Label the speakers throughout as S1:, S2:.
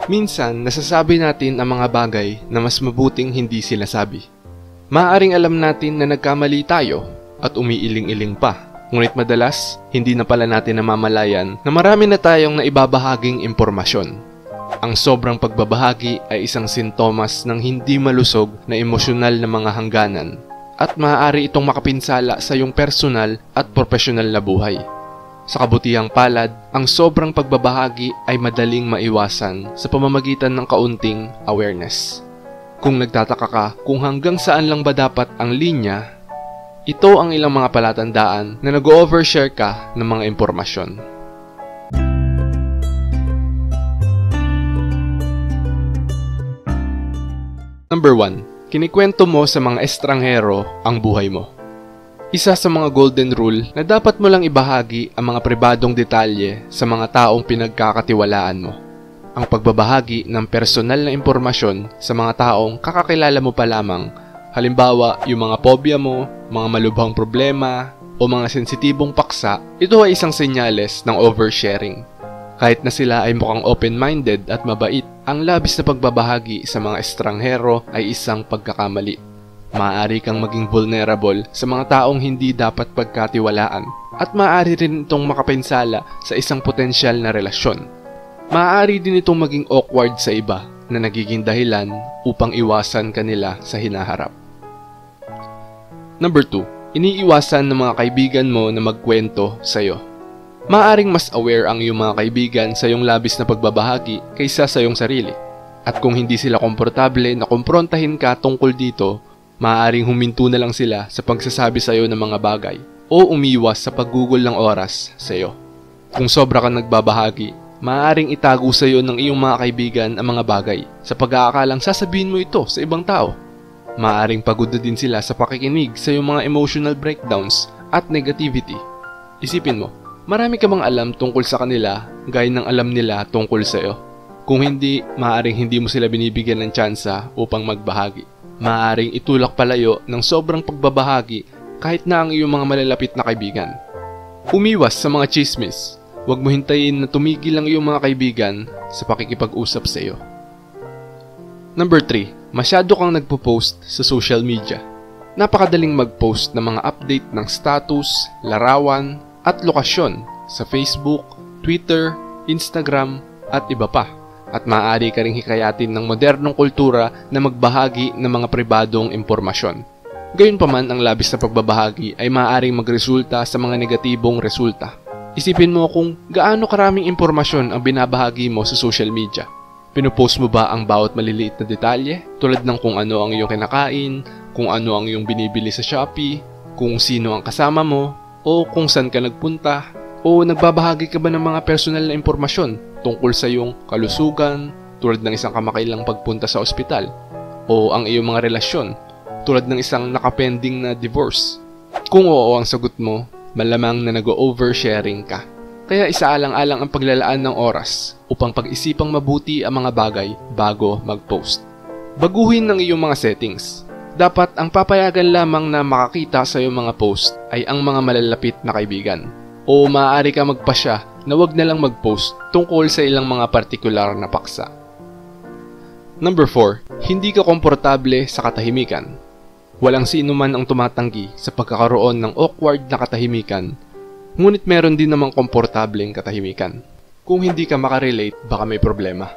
S1: Minsan, nasasabi natin ang mga bagay na mas mabuting hindi sinasabi. Maaaring alam natin na nagkamali tayo at umiiling-iling pa. Ngunit madalas, hindi na pala natin namamalayan na marami na tayong naibabahaging impormasyon. Ang sobrang pagbabahagi ay isang sintomas ng hindi malusog na emosyonal na mga hangganan at maaari itong makapinsala sa iyong personal at profesional na buhay. Sa kabutihang palad, ang sobrang pagbabahagi ay madaling maiwasan sa pamamagitan ng kaunting awareness. Kung nagtataka ka kung hanggang saan lang ba dapat ang linya, ito ang ilang mga palatandaan na nag-overshare ka ng mga impormasyon. Number 1. Kinikwento mo sa mga estranghero ang buhay mo. Isa sa mga golden rule na dapat mo lang ibahagi ang mga pribadong detalye sa mga taong pinagkakatiwalaan mo. Ang pagbabahagi ng personal na impormasyon sa mga taong kakakilala mo pa lamang, halimbawa yung mga phobia mo, mga malubhang problema, o mga sensitibong paksa, ito ay isang senyales ng oversharing. Kahit na sila ay mukhang open-minded at mabait, ang labis na pagbabahagi sa mga estranghero ay isang pagkakamali. Maaari kang maging vulnerable sa mga taong hindi dapat pagkatiwalaan at maaari rin itong makapinsala sa isang potensyal na relasyon. Maaari din itong maging awkward sa iba na nagiging dahilan upang iwasan kanila sa hinaharap. Number 2. Iniiwasan ng mga kaibigan mo na magkwento sa iyo. Maaring mas aware ang iyong mga kaibigan sa iyong labis na pagbabahagi kaysa sa iyong sarili. At kung hindi sila komportable na kumprontahin ka tungkol dito, maaaring huminto na lang sila sa pagsasabi sa iyo ng mga bagay o umiwas sa paggugol ng oras sa iyo. Kung sobra kang nagbabahagi, maaaring itago sa iyo ng iyong mga kaibigan ang mga bagay sa pag-aakalang sasabihin mo ito sa ibang tao. Maaaring pagod na din sila sa pakikinig sa iyong mga emotional breakdowns at negativity. Isipin mo, marami ka bang alam tungkol sa kanila gaya ng alam nila tungkol sa iyo? Kung hindi, maaaring hindi mo sila binibigyan ng tsansa upang magbahagi. Maaaring itulak palayo ng sobrang pagbabahagi kahit na ang iyong mga malalapit na kaibigan. Umiwas sa mga chismis. Huwag mo hintayin na tumigil ang iyong mga kaibigan sa pakikipag-usap sa iyo. Number 3. Masyado kang nagpo-post sa social media. Napakadaling mag-post ng mga update ng status, larawan, at lokasyon sa Facebook, Twitter, Instagram, at iba pa. At maaari ka ring hikayatin ng modernong kultura na magbahagi ng mga pribadong impormasyon. Gayunpaman, ang labis na pagbabahagi ay maaaring magresulta sa mga negatibong resulta. Isipin mo kung gaano karaming impormasyon ang binabahagi mo sa social media. Pinupost mo ba ang bawat maliliit na detalye? Tulad ng kung ano ang iyong kinakain, kung ano ang iyong binibili sa Shopee, kung sino ang kasama mo, o kung saan ka nagpunta, o nagbabahagi ka ba ng mga personal na impormasyon tungkol sa iyong kalusugan, tulad ng isang kamakailang pagpunta sa ospital, o ang iyong mga relasyon, tulad ng isang nakapending na divorce. Kung oo ang sagot mo, malamang na nag-oversharing ka. Kaya isaalang-alang ang paglalaan ng oras upang pag-isipang mabuti ang mga bagay bago mag-post. Baguhin ang iyong mga settings. Dapat ang papayagan lamang na makakita sa iyong mga post ay ang mga malalapit na kaibigan. O maaari ka magpasya na wag na lang mag-post tungkol sa ilang mga partikular na paksa. Number 4. Hindi ka komportable sa katahimikan. Walang sino man ang tumatanggi sa pagkakaroon ng awkward na katahimikan, ngunit meron din namang komportableng katahimikan. Kung hindi ka makarelate, baka may problema.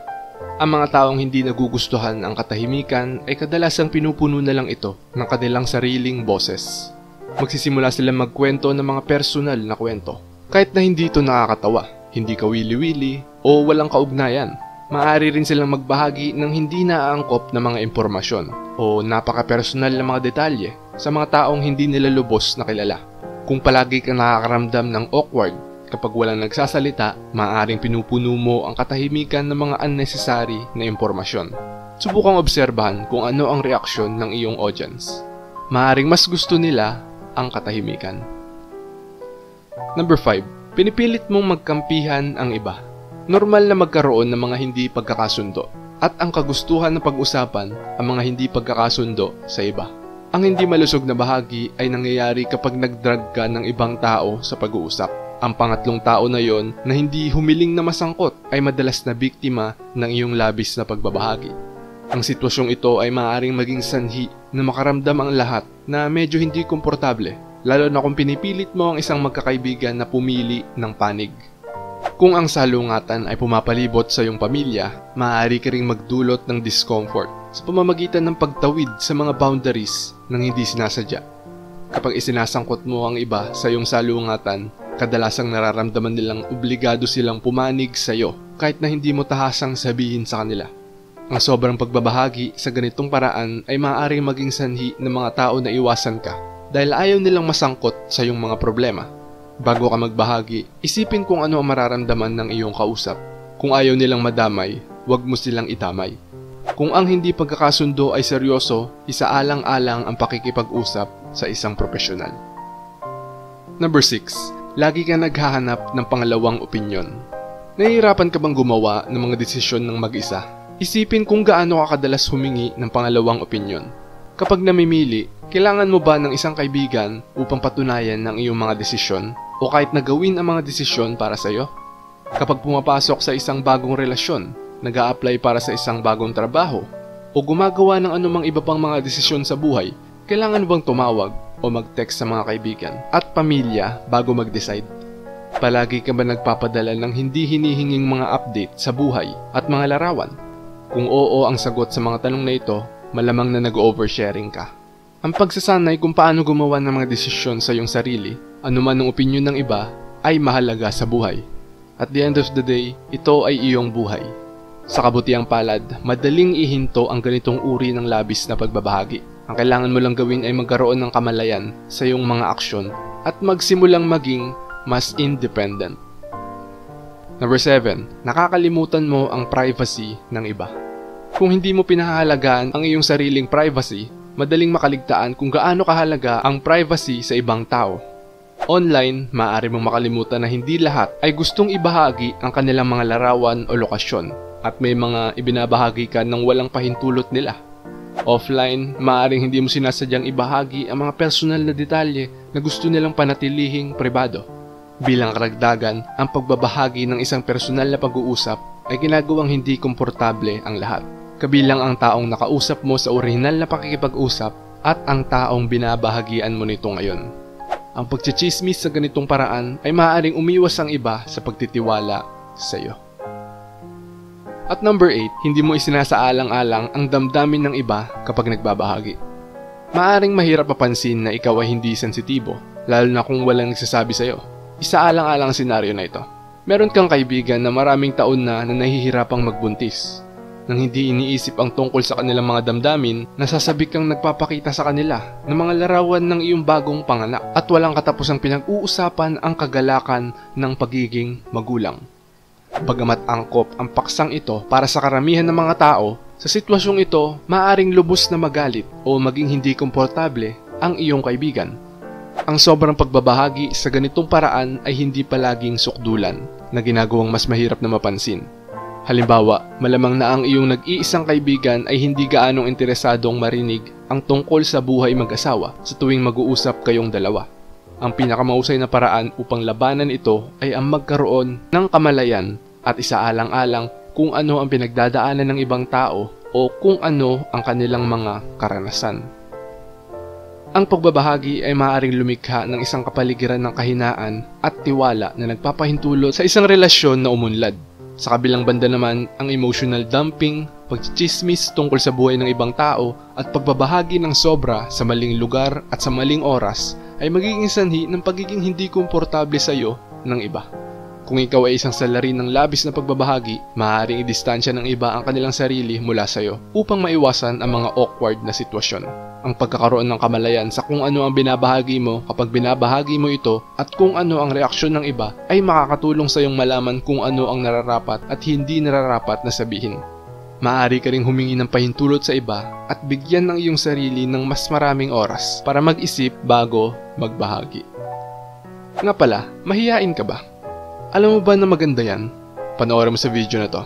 S1: Ang mga taong hindi nagugustuhan ang katahimikan ay kadalasang pinupuno na lang ito ng kanilang sariling boses. Magsisimula silang magkwento ng mga personal na kwento. Kahit na hindi ito nakakatawa, hindi kawili-wili, o walang kaugnayan. Maaari rin silang magbahagi ng hindi naaangkop na mga impormasyon o napaka-personal na mga detalye sa mga taong hindi nila lubos na kilala. Kung palagi kang nakakaramdam ng awkward kapag walang nagsasalita, maaaring pinupuno mo ang katahimikan ng mga unnecessary na impormasyon. Subukang obserbahan kung ano ang reaksyon ng iyong audience. Maaaring mas gusto nila ang katahimikan. Number 5. Pinipilit mong magkampihan ang iba. Normal na magkaroon ng mga hindi pagkakasundo at ang kagustuhan ng pag-usapan ang mga hindi pagkakasundo sa iba. Ang hindi malusog na bahagi ay nangyayari kapag nagdrag ka ng ibang tao sa pag-uusap. Ang pangatlong tao na yon na hindi humiling na masangkot ay madalas na biktima ng iyong labis na pagbabahagi. Ang sitwasyong ito ay maaaring maging sanhi na makaramdam ang lahat na medyo hindi komportable, lalo na kung pinipilit mo ang isang magkakaibigan na pumili ng panig. Kung ang salungatan ay pumapalibot sa iyong pamilya, maaari ka ring magdulot ng discomfort sa pamamagitan ng pagtawid sa mga boundaries ng hindi sinasadya. Kapag isinasangkot mo ang iba sa iyong salungatan, kadalasang nararamdaman nilang obligado silang pumanig sa iyo kahit na hindi mo tahasang sabihin sa kanila. Ang sobrang pagbabahagi sa ganitong paraan ay maaaring maging sanhi ng mga tao na iwasan ka dahil ayaw nilang masangkot sa iyong mga problema. Bago ka magbahagi, isipin kung ano ang mararamdaman ng iyong kausap. Kung ayaw nilang madamay, huwag mo silang itamay. Kung ang hindi pagkakasundo ay seryoso, isaalang-alang ang pakikipag-usap sa isang profesional. Number 6. Lagi ka naghahanap ng pangalawang opinyon. Nahihirapan ka bang gumawa ng mga desisyon ng mag-isa? Isipin kung gaano ka kadalas humingi ng pangalawang opinyon. Kapag namimili, kailangan mo ba ng isang kaibigan upang patunayan ng iyong mga desisyon o kahit na gawin ang mga desisyon para sa iyo? Kapag pumapasok sa isang bagong relasyon, nag-a-apply para sa isang bagong trabaho, o gumagawa ng anumang iba pang mga desisyon sa buhay, kailangan bang tumawag o mag-text sa mga kaibigan at pamilya bago mag-decide? Palagi ka ba nagpapadala ng hindi hinihinging mga update sa buhay at mga larawan? Kung oo ang sagot sa mga tanong na ito, malamang na nag-oversharing ka. Ang pagsasanay kung paano gumawa ng mga desisyon sa iyong sarili, anuman ang opinyon ng iba, ay mahalaga sa buhay. At the end of the day, ito ay iyong buhay. Sa kabutiang palad, madaling ihinto ang ganitong uri ng labis na pagbabahagi. Ang kailangan mo lang gawin ay magkaroon ng kamalayan sa iyong mga aksyon at magsimulang maging mas independent. Number 7. Nakakalimutan mo ang privacy ng iba. Kung hindi mo pinahahalagaan ang iyong sariling privacy, madaling makaligtaan kung gaano kahalaga ang privacy sa ibang tao. Online, maaari mong makalimutan na hindi lahat ay gustong ibahagi ang kanilang mga larawan o lokasyon at may mga ibinabahagi ka ng walang pahintulot nila. Offline, maaaring hindi mo sinasadyang ibahagi ang mga personal na detalye na gusto nilang panatilihing pribado. Bilang karagdagan, ang pagbabahagi ng isang personal na pag-uusap ay ginagawang hindi komportable ang lahat. Kabilang ang taong nakausap mo sa orihinal na pakikipag-usap at ang taong binabahagian mo nito ngayon. Ang pagchichismis sa ganitong paraan ay maaaring umiwas ang iba sa pagtitiwala sa iyo. At number 8, hindi mo isinasaalang-alang ang damdamin ng iba kapag nagbabahagi. Maaaring mahirap mapansin na ikaw ay hindi sensitibo, lalo na kung walang nagsasabi sa iyo. Isaalang-alang ang senaryo na ito. Meron kang kaibigan na maraming taon na nahihirapang magbuntis. Nang hindi iniisip ang tungkol sa kanilang mga damdamin, nasasabik kang nagpapakita sa kanila ng mga larawan ng iyong bagong panganak at walang katapusang pinag-uusapan ang kagalakan ng pagiging magulang. Bagamat angkop ang paksang ito para sa karamihan ng mga tao, sa sitwasyong ito, maaaring lubos na magalit o maging hindi komportable ang iyong kaibigan. Ang sobrang pagbabahagi sa ganitong paraan ay hindi palaging sukdulan na ginagawang mas mahirap na mapansin. Halimbawa, malamang na ang iyong nag-iisang kaibigan ay hindi gaanong interesadong marinig ang tungkol sa buhay mag-asawa sa tuwing mag-uusap kayong dalawa. Ang pinakamahusay na paraan upang labanan ito ay ang magkaroon ng kamalayan at isaalang-alang kung ano ang pinagdadaanan ng ibang tao o kung ano ang kanilang mga karanasan. Ang pagbabahagi ay maaaring lumikha ng isang kapaligiran ng kahinaan at tiwala na nagpapahintulot sa isang relasyon na umunlad. Sa kabilang banda naman, ang emotional dumping, pagchichismis tungkol sa buhay ng ibang tao at pagbabahagi ng sobra sa maling lugar at sa maling oras ay magiging sanhi ng pagiging hindi komportable sa iyo ng iba. Kung ikaw ay isang salarin ng labis na pagbabahagi, maaaring idistansya ng iba ang kanilang sarili mula sa iyo upang maiwasan ang mga awkward na sitwasyon. Ang pagkakaroon ng kamalayan sa kung ano ang binabahagi mo kapag binabahagi mo ito at kung ano ang reaksyon ng iba ay makakatulong sa iyong malaman kung ano ang nararapat at hindi nararapat na sabihin. Maaari ka ring humingi ng pahintulot sa iba at bigyan ng iyong sarili ng mas maraming oras para mag-isip bago magbahagi. Nga pala, mahiyain ka ba? Alam mo ba na maganda yan? Panoorin mo sa video na to.